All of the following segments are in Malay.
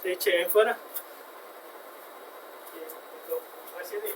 Saya check handphone lah. Okay, terima kasih ni.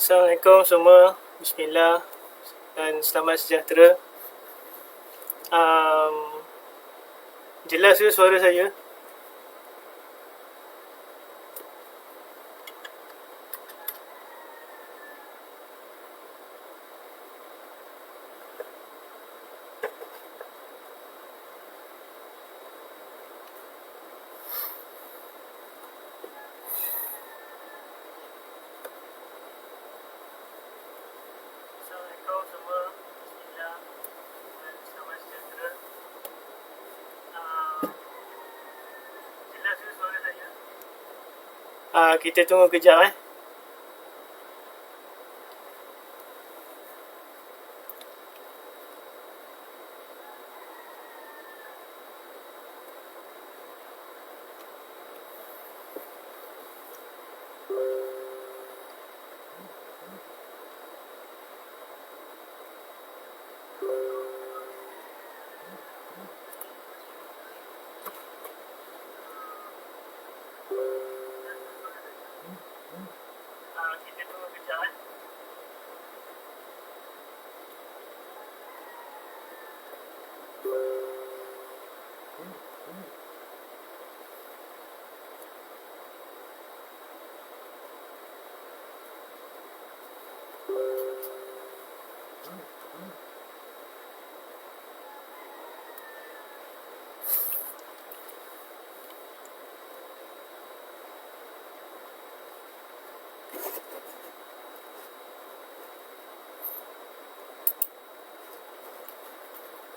Assalamualaikum semua. Bismillah dan selamat sejahtera. Jelas ke suara saya? Kita tunggu kejap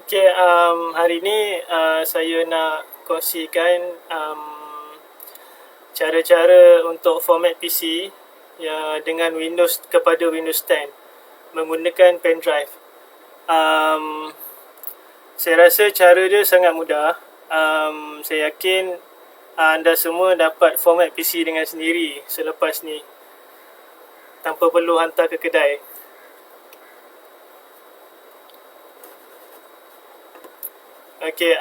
Okay, hari ni saya nak kongsikan cara-cara untuk format PC ya, dengan Windows kepada Windows 10 menggunakan pendrive. Saya rasa cara dia sangat mudah. Saya yakin anda semua dapat format PC dengan sendiri selepas ni, tanpa perlu hantar ke kedai. Okay,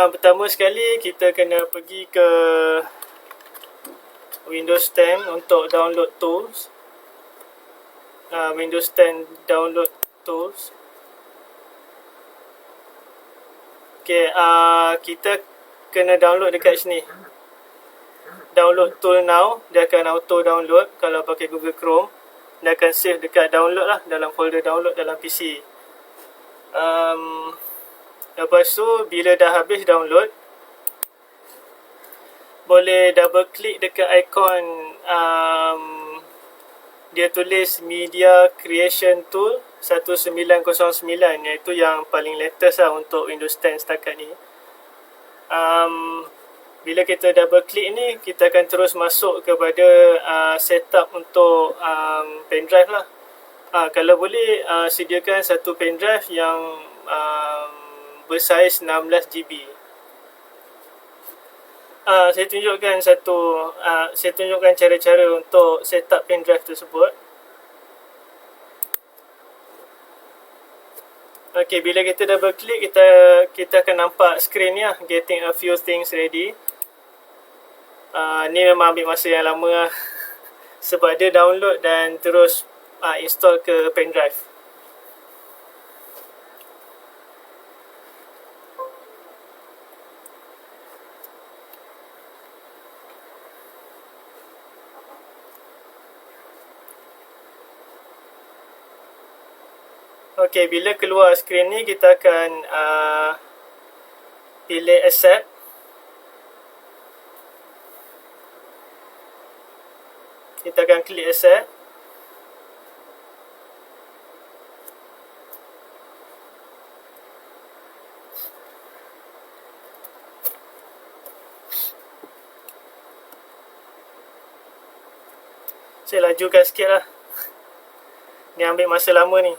pertama sekali kita kena pergi ke Windows 10 untuk download tools. Windows 10 download tools. Okay, kita kena download dekat sini. Download tool now, dia akan auto download. Kalau pakai Google Chrome, dia akan save dekat download lah, dalam folder download dalam PC. Lepas tu, bila dah habis download, boleh double klik dekat ikon dia tulis Media Creation Tool 1909, iaitu yang paling latest lah untuk Windows 10 setakat ni. Bila kita double klik ni, kita akan terus masuk kepada setup untuk pendrive lah. Kalau boleh, sediakan satu pendrive yang bersaiz 16GB. Saya tunjukkan cara-cara untuk setup pendrive tersebut. Okay, bila kita double klik, kita akan nampak screen ni lah, getting a few things ready. Ni memang ambil masa yang lama lah, sebab dia download dan terus install ke pendrive. Okay, bila keluar skrin ni, kita akan pilih accept. Kita akan klik accept. Saya lajukan sikit lah. Ni ambil masa lama ni.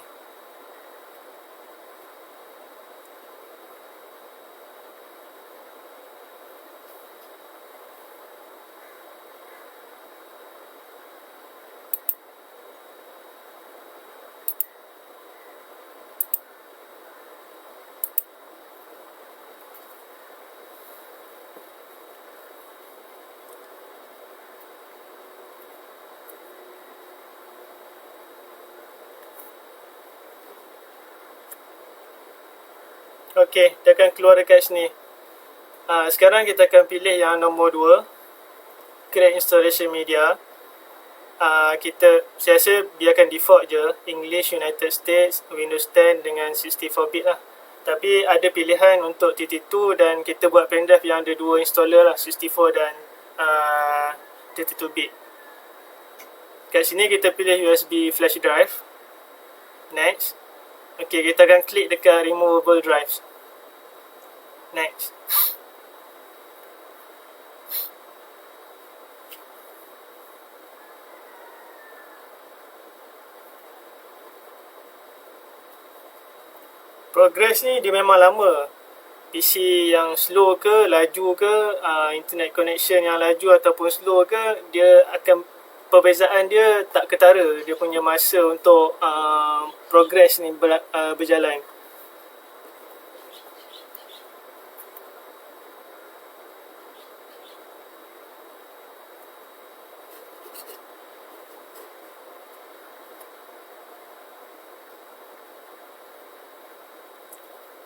Okay, dia akan keluar dekat sini. Sekarang kita akan pilih yang nombor 2, Create Installation Media. Saya rasa biarkan default je, English, United States, Windows 10 dengan 64-bit lah. Tapi ada pilihan untuk 32 dan kita buat pendrive yang ada 2 installer lah, 64 dan 32-bit. Kat sini kita pilih USB flash drive. Next. Okay, kita akan klik dekat removable drives. Next. Progress ni dia memang lama. PC yang slow ke, laju ke, internet connection yang laju ataupun slow ke, dia akan, perbezaan dia tak ketara. Dia punya masa untuk progress ni berjalan.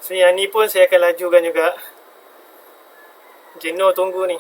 So yang ni pun saya akan lajukan juga. Jenuh tunggu ni.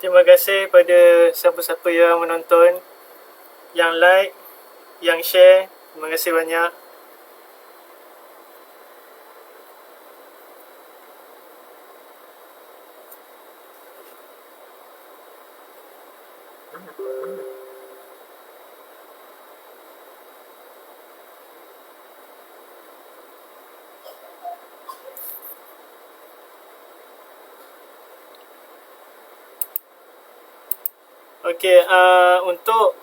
Terima kasih pada siapa-siapa yang menonton, yang like, yang share. Terima kasih banyak. Okey, untuk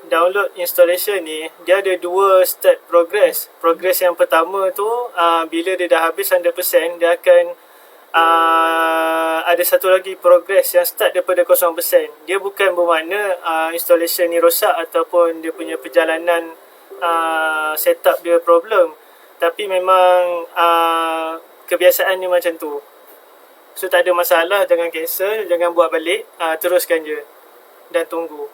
download installation ni, dia ada dua step progress. Progress yang pertama tu, bila dia dah habis 100%, dia akan ada satu lagi progress yang start daripada 0%. Dia bukan bermakna installation ni rosak ataupun dia punya perjalanan setup dia problem, tapi memang kebiasaan dia macam tu. So tak ada masalah, jangan cancel, jangan buat balik, teruskan je dan tunggu.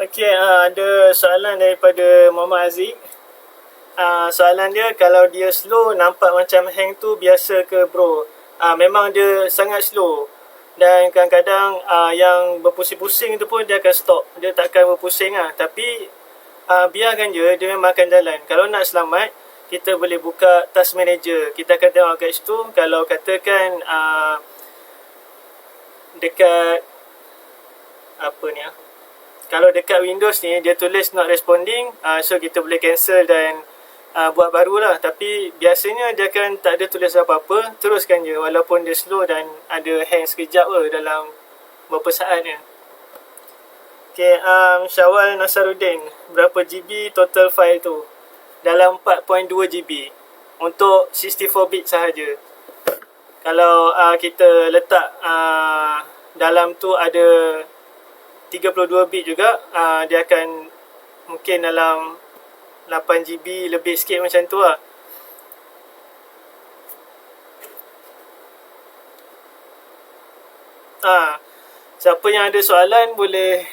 Okey, ada soalan daripada Muhammad Aziz. Soalan dia, kalau dia slow nampak macam hang tu biasa ke bro? Memang dia sangat slow, dan kadang-kadang yang berpusing-pusing tu pun dia akan stop. Dia takkan berpusing lah. Tapi biarkan je, dia memang akan jalan. Kalau nak selamat, kita boleh buka task manager. Kita akan tengok kat situ. Kalau katakan dekat apa ni kalau dekat Windows ni dia tulis not responding, so kita boleh cancel dan buat baru lah. Tapi biasanya dia kan tak ada tulis apa-apa, teruskan je walaupun dia slow dan ada hang sekejap dalam beberapa saat je. Okay, Syawal Nasaruddin, berapa GB total file tu? Dalam 4.2 GB untuk 64 bit sahaja. Kalau kita letak dalam tu ada 32 bit juga, dia akan mungkin dalam 8 GB lebih sikit macam tu lah. Siapa yang ada soalan boleh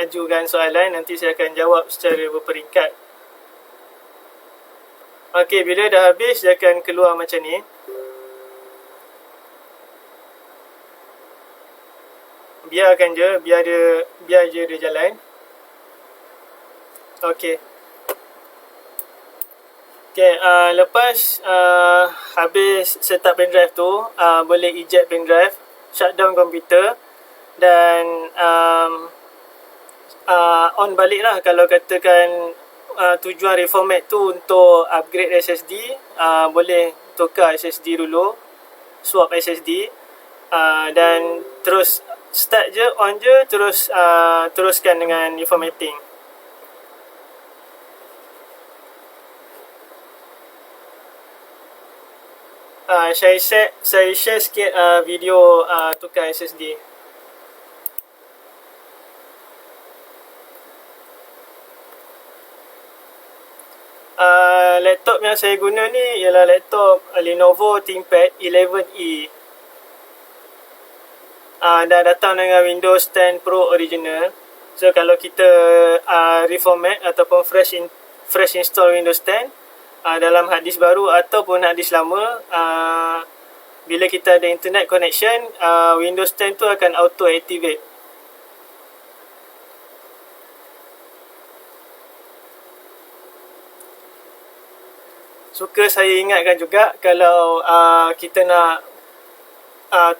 ajukan soalan, nanti saya akan jawab secara berperingkat. Okey, bila dah habis dia akan keluar macam ni. Biarkan je, biar je dia jalan. Okey. Okay, lepas habis setup pendrive tu, boleh eject pendrive, shutdown komputer, dan on balik lah. Kalau katakan tujuan reformat tu untuk upgrade SSD, boleh tukar SSD dulu, swap SSD, dan terus start je, on je, teruskan dengan reformatting. Saya share sikit video tukar SSD. Laptop yang saya guna ni ialah laptop Lenovo ThinkPad 11E. Dah datang dengan Windows 10 Pro original. So kalau kita reformat ataupun fresh install Windows 10 dalam hard disk baru ataupun hard disk lama, bila kita ada internet connection, Windows 10 tu akan auto activate. Suka saya ingatkan juga, kalau kita nak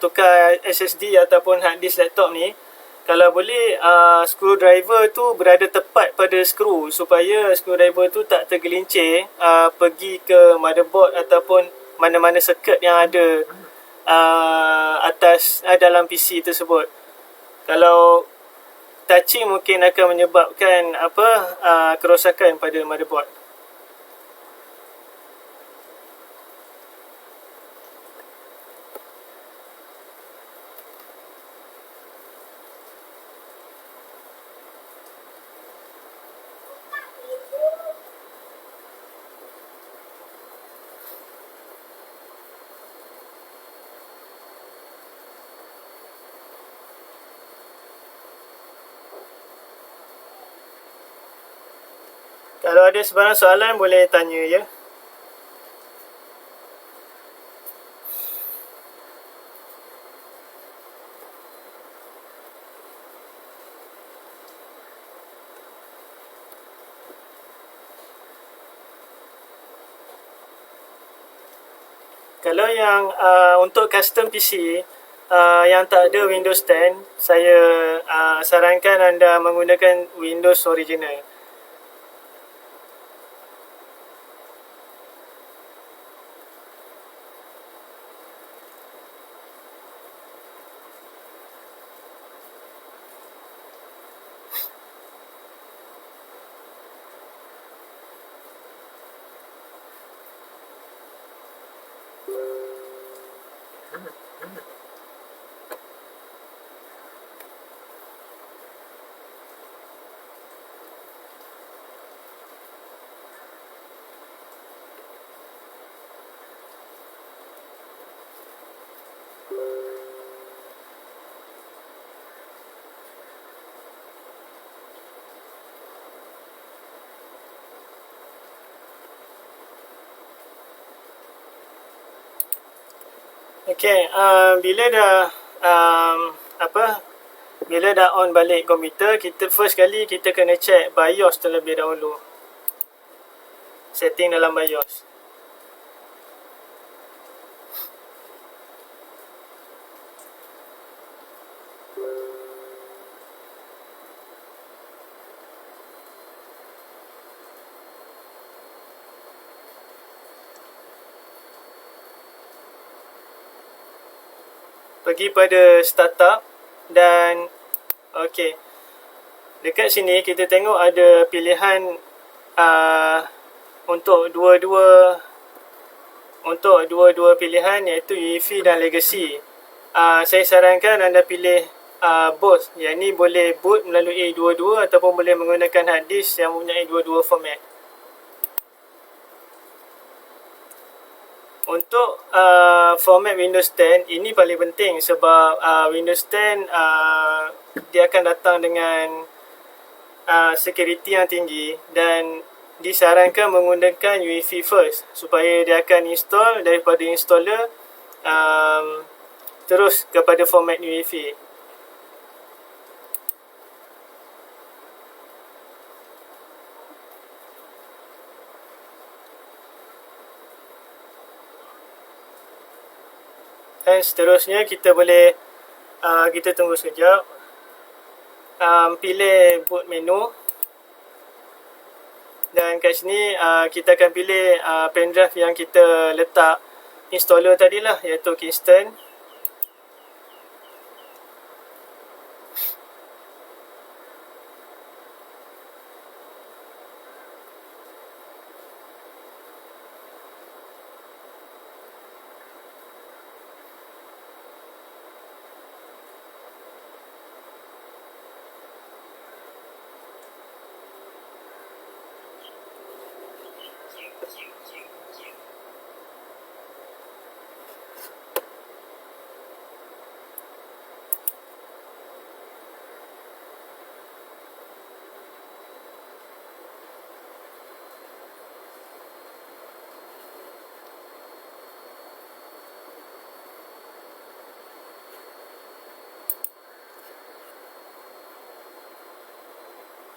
tukar SSD ataupun hard disk laptop ni, kalau boleh screwdriver tu berada tepat pada skru supaya screwdriver tu tak tergelincir pergi ke motherboard ataupun mana-mana circuit yang ada atas dalam PC tersebut. Kalau touching mungkin akan menyebabkan kerosakan pada motherboard. Kalau ada sebarang soalan boleh tanya ya. Kalau yang untuk custom PC yang tak ada Windows 10, saya sarankan anda menggunakan Windows original. Okay, bila dah on balik komputer, first kali kita kena check BIOS terlebih dahulu. Setting dalam BIOS. Pergi pada startup dan okey. Dekat sini kita tengok ada pilihan untuk dua-dua pilihan iaitu UEFI dan Legacy. Saya sarankan anda pilih both. Yang ni boleh boot melalui dua-dua ataupun boleh menggunakan hard disk yang mempunyai dua-dua format. Untuk format Windows 10 ini paling penting sebab Windows 10 dia akan datang dengan security yang tinggi dan disarankan menggunakan UEFI first supaya dia akan install daripada installer terus kepada format UEFI. Dan seterusnya kita boleh kita tunggu sekejap, pilih boot menu dan kat sini kita akan pilih pendrive yang kita letak installer tadilah iaitu Kingston.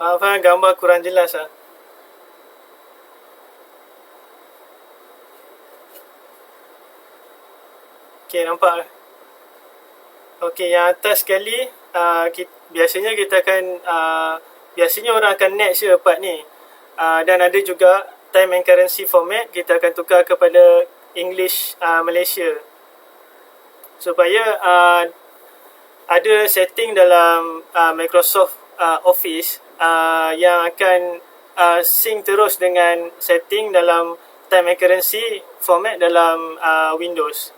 Maafkan gambar kurang jelas lah. Okey, nampak. Okey, yang atas sekali biasanya kita akan biasanya orang akan next je part ni. Dan ada juga time and currency format kita akan tukar kepada English Malaysia, supaya ada setting dalam Microsoft Office yang akan sync terus dengan setting dalam time and currency format dalam Windows.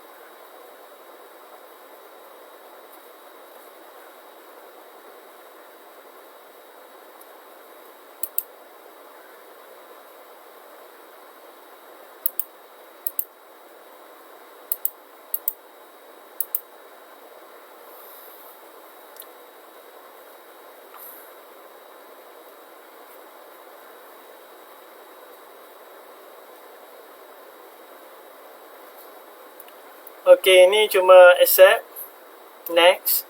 Okey, ini cuma accept, next.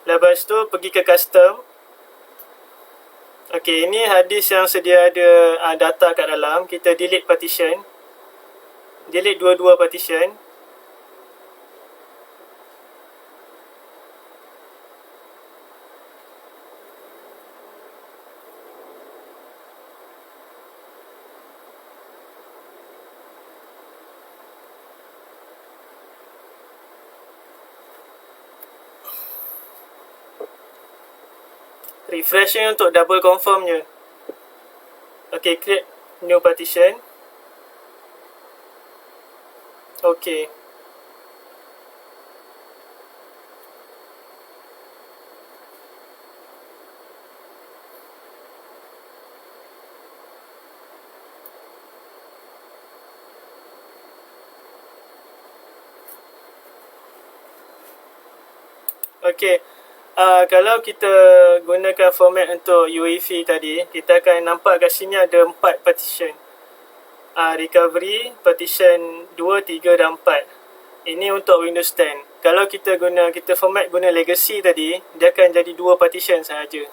Lepas tu pergi ke custom. Okey, ini hadis yang sedia ada data kat dalam. Kita delete partition. Delete dua-dua partition. Refresh ni untuk double confirm je. Okay, create new partition. Okay. Okay. Kalau kita gunakan format untuk UEFI tadi, kita akan nampak kat sini ada 4 partition. Recovery, partition 2, 3 dan 4. Ini untuk Windows 10. Kalau kita format guna legacy tadi, dia akan jadi 2 partition sahaja.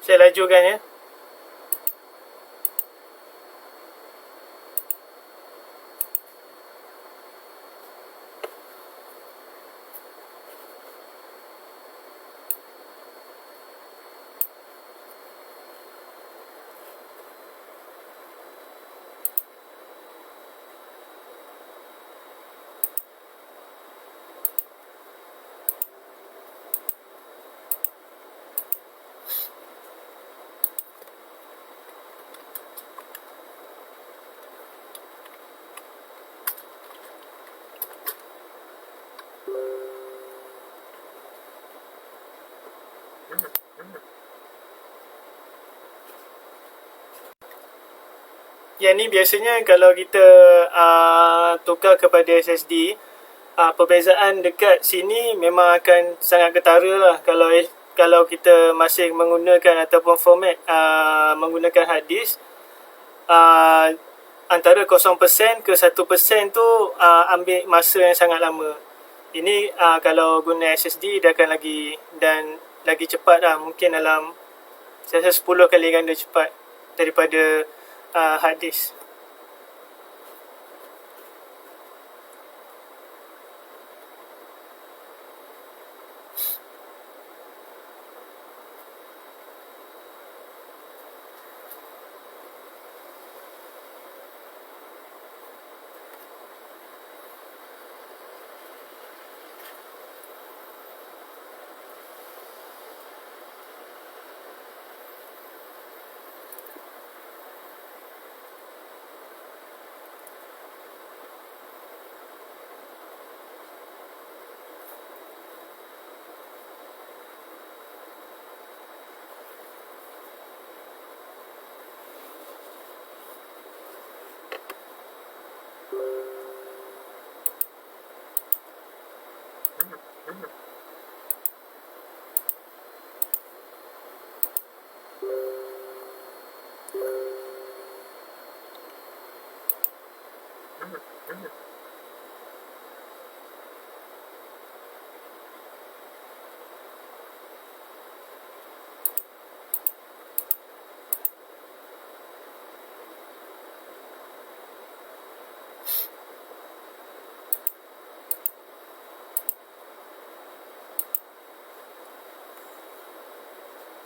Saya lajukan ya. Yang ni biasanya kalau kita tukar kepada SSD, perbezaan dekat sini memang akan sangat ketara lah. Kalau kita masih menggunakan ataupun format menggunakan hard disk, antara 0% ke 1% tu ambil masa yang sangat lama. Ini kalau guna SSD dia akan lagi cepat lah. Mungkin dalam saya rasa 10 kali ganda cepat daripada hard disk.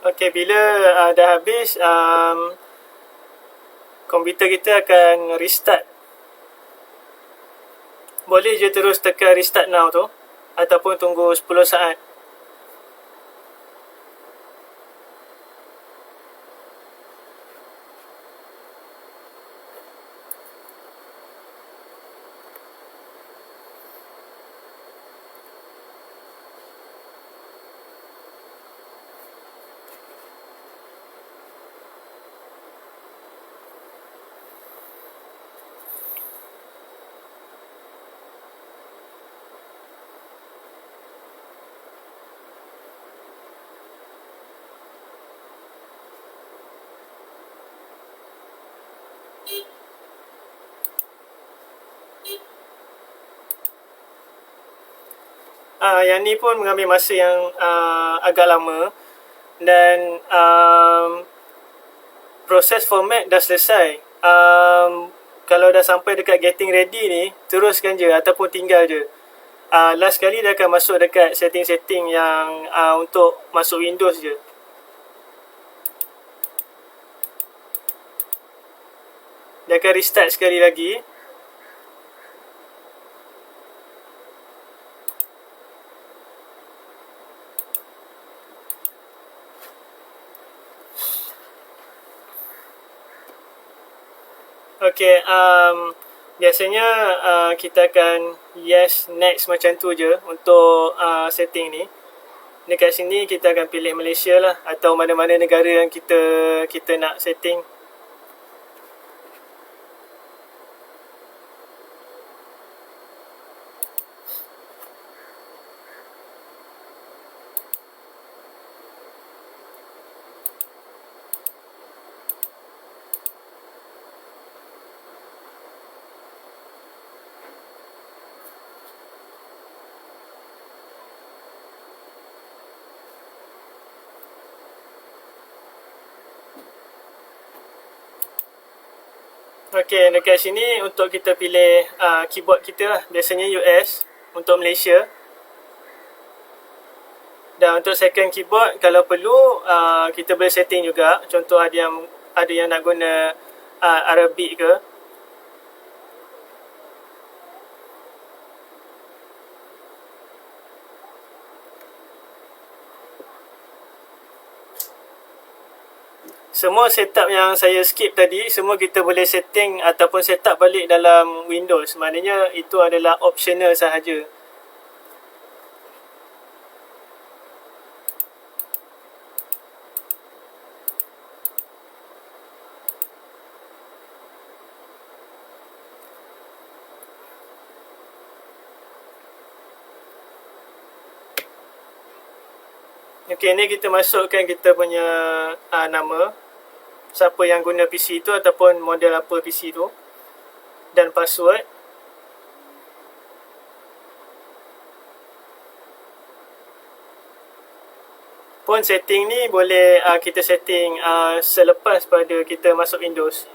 Okey, bila dah habis, komputer kita akan restart. Boleh je terus tekan restart now tu, ataupun tunggu 10 saat. Yang ni pun mengambil masa yang agak lama, dan proses format dah selesai. Kalau dah sampai dekat getting ready ni, teruskan je ataupun tinggal je. Last kali dia akan masuk dekat setting-setting yang untuk masuk Windows je. Dia akan restart sekali lagi. Okay, biasanya kita akan yes, next macam tu je untuk setting ni. Dekat sini kita akan pilih Malaysia lah, atau mana-mana negara yang kita nak setting. Okay, dekat sini untuk kita pilih keyboard kita lah. Biasanya US untuk Malaysia. Dan untuk second keyboard, kalau perlu kita boleh setting juga. Contoh ada yang nak guna Arabic ke. Semua setup yang saya skip tadi, semua kita boleh setting ataupun setup balik dalam Windows. Maknanya itu adalah optional sahaja. Okay, ni kita masukkan kita punya nama, siapa yang guna PC tu ataupun model apa PC tu, dan password. Pun setting ni boleh kita setting selepas pada kita masuk Windows.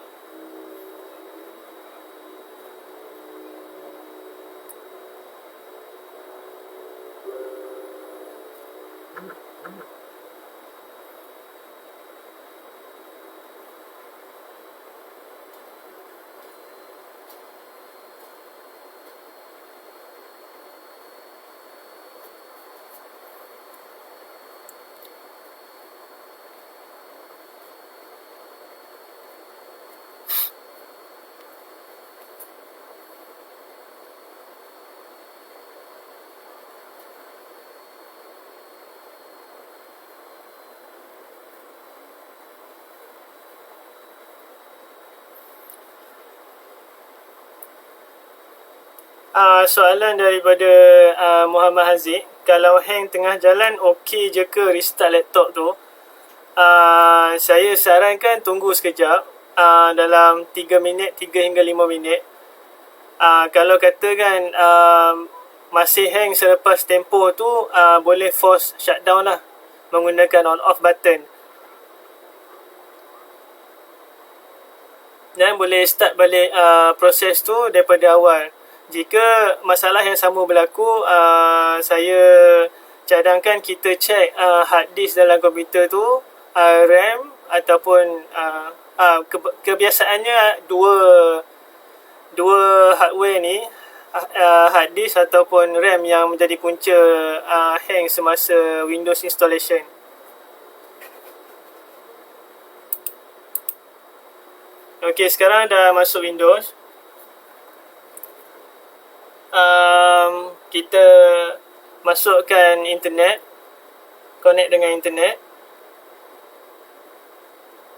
Soalan daripada Muhammad Haziq, kalau hang tengah jalan okey je ke restart laptop tu? Saya sarankan tunggu sekejap, dalam 3 minit, 3 hingga 5 minit. Kalau katakan masih hang selepas tempoh tu, boleh force shutdown lah menggunakan on off button, dan boleh start balik proses tu daripada awal. Jika masalah yang sama berlaku, saya cadangkan kita cek hard disk dalam komputer tu RAM ataupun kebiasaannya dua hardware ni, hard disk ataupun RAM yang menjadi punca hang semasa Windows installation. Okey, sekarang dah masuk Windows. Kita masukkan internet, connect dengan internet.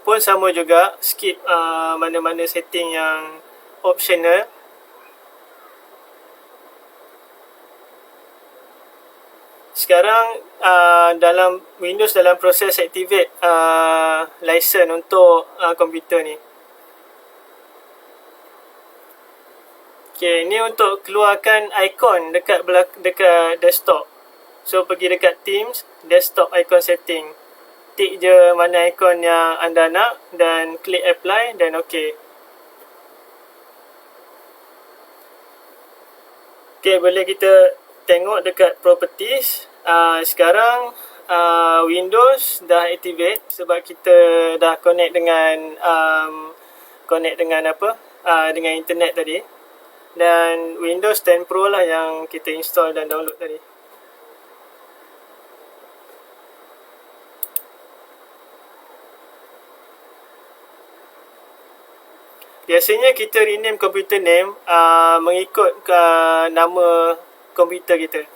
Pun sama juga, skip mana-mana setting yang optional. Sekarang dalam Windows dalam proses activate license untuk komputer ni. Okay, ini untuk keluarkan ikon dekat desktop. So, pergi dekat Teams, desktop icon setting. Tik je mana ikon yang anda nak dan klik apply dan OK. Okay, boleh kita tengok dekat properties. Sekarang Windows dah activate sebab kita dah connect dengan dengan internet tadi. Dan Windows 10 Pro lah yang kita install dan download tadi. Biasanya kita rename computer name mengikut nama komputer kita.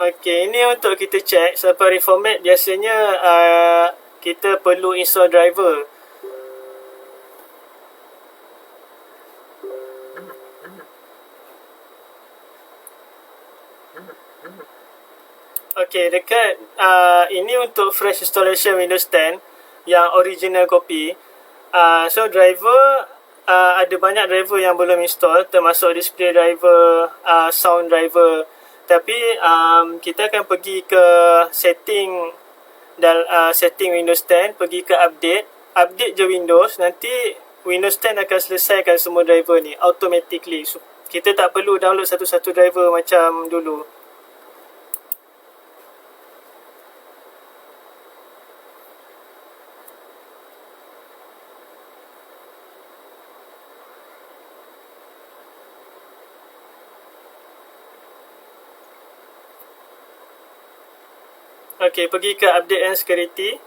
Okey, ini untuk kita check sampai reformat. Biasanya kita perlu install driver. Okey, dekat ini untuk fresh installation Windows 10 yang original copy. So driver ada banyak driver yang belum install, termasuk display driver, sound driver. Tapi kita akan pergi ke setting dan setting Windows 10, pergi ke update je Windows. Nanti Windows 10 akan selesaikan semua driver ni automatically. So, kita tak perlu download satu-satu driver macam dulu. Okey, pergi ke update and security.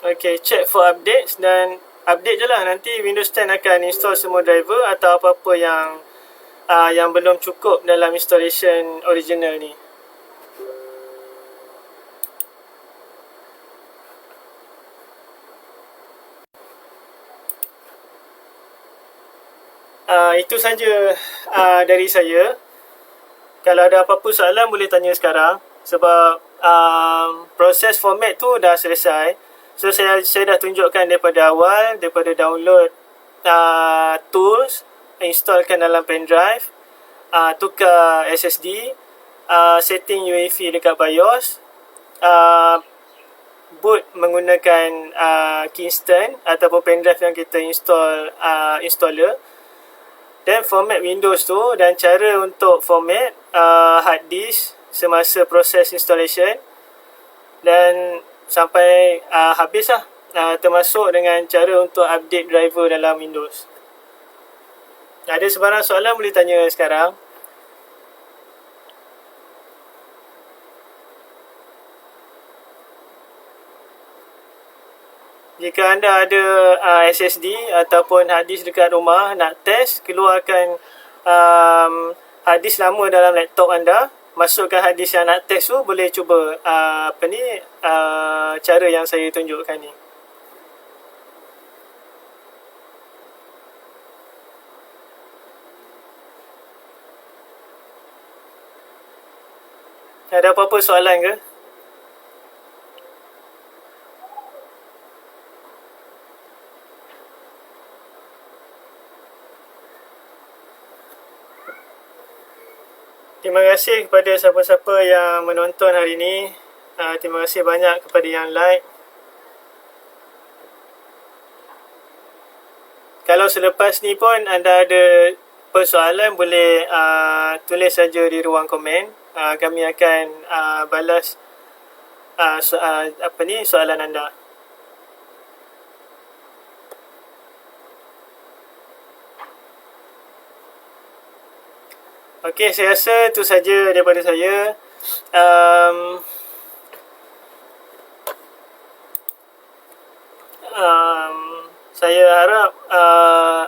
Okey, check for updates dan update je lah. Nanti Windows 10 akan install semua driver atau apa-apa yang belum cukup dalam installation original ni. Itu saja dari saya. Kalau ada apa-apa soalan boleh tanya sekarang. Sebab proses format tu dah selesai. So saya dah tunjukkan daripada awal, daripada download tools, installkan dalam pendrive, tukar SSD, setting UEFI dekat BIOS, boot menggunakan Kingston ataupun pendrive yang kita installer. Dan format Windows tu dan cara untuk format hard disk semasa proses installation. Dan sampai habis lah. Termasuk dengan cara untuk update driver dalam Windows. Ada sebarang soalan boleh tanya sekarang. Jika anda ada SSD ataupun hard disk dekat rumah, nak test, keluarkan hard disk lama dalam laptop anda, masukkan hard disk yang nak test tu, boleh cuba cara yang saya tunjukkan ni. Ada apa-apa soalan ke? Terima kasih kepada siapa-siapa yang menonton hari ini. Terima kasih banyak kepada yang like. Kalau selepas ni pun anda ada persoalan, boleh tulis saja di ruang komen. Kami akan balas soalan anda. Okey, saya rasa itu saja daripada saya. Saya harap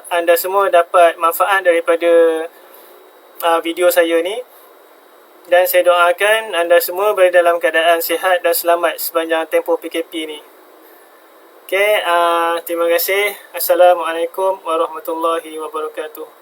anda semua dapat manfaat daripada video saya ni, dan saya doakan anda semua berada dalam keadaan sihat dan selamat sepanjang tempoh PKP ni. Okey, terima kasih. Assalamualaikum warahmatullahi wabarakatuh.